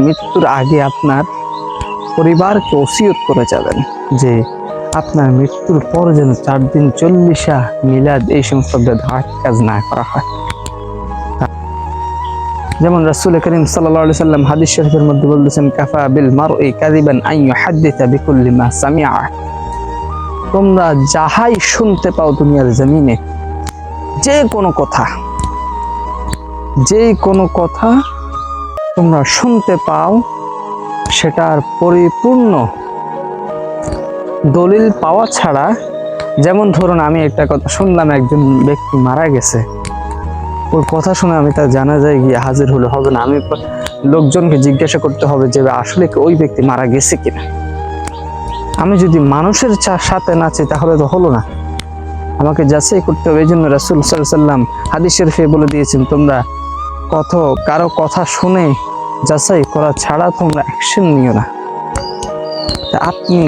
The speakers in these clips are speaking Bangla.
মৃত্যুর আগে আপনার পরিবারকে ওসিয়ত করে যাবেন যে আপনার মৃত্যুর পর যেন 4 দিন 40 মিলাদ এই সমস্ত বেদাত কাজ না করা হয়। যেমন রাসূল করিম সাল্লাল্লাহু আলাইহি সাল্লাম হাদিস শরীফের মধ্যে বলেছেন, কাফা বিল মারই কাযিবান আন ইউহাদ্দিসা বিকুল্লি মা সামিআ। তোমরা যাহাই শুনতে পাও দুনিয়ার জমিনে, যে কোনো কথা তোমরা শুনতে পাও, সেটার পরিপূর্ণ দলিল পাওয়া ছাড়া, যেমন ধরুন আমি একটা কথা শুনলাম, একজন ব্যক্তি মারা গেছে, ওর কথা শুনে আমি তার জানাজায় গিয়ে হাজির হলে হবে না, আমি লোকজনকে জিজ্ঞাসা করতে হবে যে আসলে ওই ব্যক্তি মারা গেছে কিনা। আমি যদি মানুষের সাথে নাচি তাহলে তো হলো না, আমাকে যাচাই করতে হবে। এই জন্য রাসূল সাল্লাল্লাহু আলাইহি সাল্লাম হাদিস শরীফে বলে দিয়েছেন, তোমরা কারো কথা শুনে যাচাই করা ছাড়া তোমরা অ্যাকশন নিও না। আপনি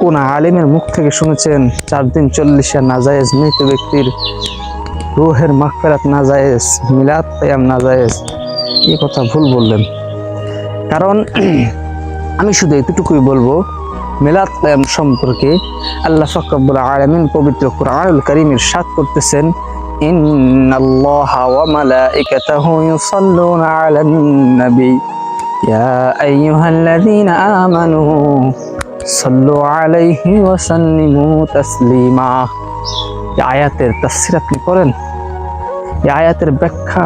কোন আলেমের মুখ থেকে শুনেছেন 4 দিন 40 নাজায়েজ, মৃত ব্যক্তির রূহের মাগফিরাত নাজায়েজ, মিলাদ কিয়াম নাজায়েজ, এই কথা ভুল বললেন। কারণ আমি শুধু এতটুকুই বলবো, মিলাদ কিয়াম সম্পর্কে আল্লাহ পাক রব্বুল আলামিন পবিত্র কুরআনুল কারীম ইরশাদ করতেছেন, ইন্নাল্লাহা ওয়া মালাইকাতাহু ইউসাল্লুনা আলান নবী ইয়া আইয়ুহাল্লাযীনা আমানু সাল্লু আলাইহি ওয়া সাল্লিমু তাসলিমা। এই আয়াতের তাফসীর আপনি করেন, এই আয়াতের ব্যাখ্যা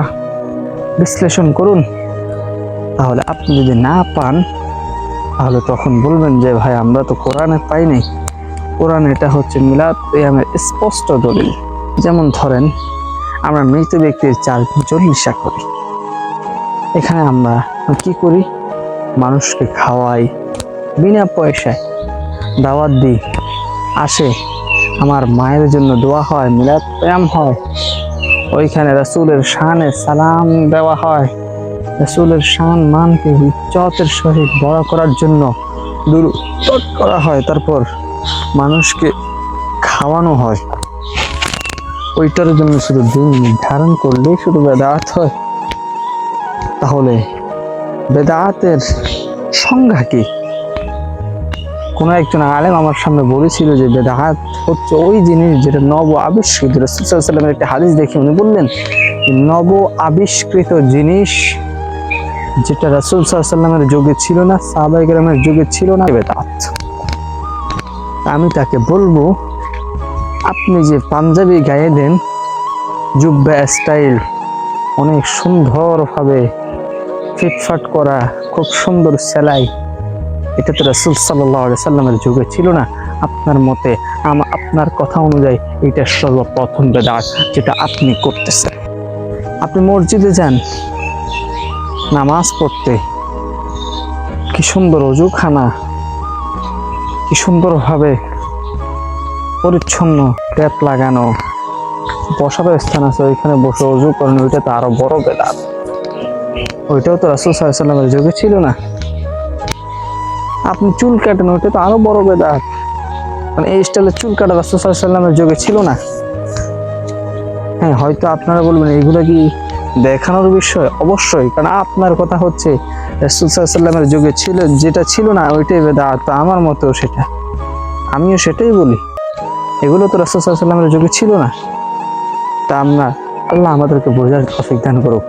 বিশ্লেষণ করুন। তাহলে আপনি যদি না পান তাহলে তখন বলবেন যে ভাই আমরা তো কোরআনে পাই নাই। কোরআন এটা হচ্ছে মিলাদ কিয়ামের স্পষ্ট দলিল। যেমন ধরেন আমরা মৃত ব্যক্তির 4 দিন 40 করি, এখানে আমরা কি করি, মানুষকে খাওয়াই, বিনা পয়সায় দাওয়াত দিই, আসে, আমার মায়ের জন্য দোয়া হয়, মিলাদ কিয়াম হয়, ওইখানে রাসূলের শানে সালাম দেওয়া হয়, রাসূলের শান মানকে ইজ্জতের সহিত বড় করার জন্য দুরূদ করা হয়, তারপর মানুষকে খাওয়ানো হয়। ওইটার জন্য শুধু দিন নির্ধারণ করলেই শুধু বেদাত হয়? তাহলে বেদাতের সংজ্ঞা কি? কোন একজন আলেম আমার সামনে বলেছিল যে বেদাত হচ্ছে ওই জিনিস যেটা নব আবিষ্কৃত। রাসূল সাল্লাল্লাহু আলাইহি ওয়াসাল্লামের একটা হাদিস দেখে উনি বললেন, নব আবিষ্কৃত জিনিস যেটা রাসূল সাল্লাল্লাহু আলাইহি ওয়াসাল্লামের যুগে ছিল না, সাহাবায়ে কেরামের যুগে ছিল না, বেদাত। আমি তাকে বলবো, আপনি যে পাঞ্জাবি গায়ে দেন, জুব্বা স্টাইল অনেক সুন্দরভাবে ফিটফাট করা, খুব সুন্দর সেলাই, এটা তো রাসূল সাল্লাল্লাহু আলাইহি সাল্লামের যুগে ছিল না। আপনার মতে, আপনার কথা অনুযায়ী এটা সর্বপ্রথম বেদাত যেটা আপনি করতেছেন। আপনি মসজিদে যান নামাজ পড়তে, কি সুন্দর ওযুখানা, কি সুন্দরভাবে পরিচ্ছন্ন, ট্যাপ লাগানো, বসার স্থান আছে, ওইখানে বসে ওযু করেন, ওইটা তো আরো বড় বেদাত। ওইটাও তো রাসূল সাল্লাল্লাহু আলাইহি সাল্লামের যুগে ছিল না। আপনি চুল কাটেন, ওইটা তো আরো বড় বেদাত, মানে এই স্টাইলের চুল কাটা রাসূল সাল্লাল্লাহু আলাইহি সাল্লামের যুগে ছিল না। হ্যাঁ, হয়তো আপনারা বলবেন এগুলো কি দেখানোর বিষয়? অবশ্যই, কারণ আপনার কথা হচ্ছে রাসূল সাল্লাল্লাহু আলাইহি সাল্লামের যুগে ছিল, যেটা ছিল না ওইটাই বেদাত। আমার মতেও সেটা, আমিও সেটাই বলি, এগুলো তো রাসূল সাল্লাল্লাহু আলাইহি সাল্লামের যুগে ছিল না। তা আল্লাহ আমাদেরকে বোঝার তৌফিক দান করুক।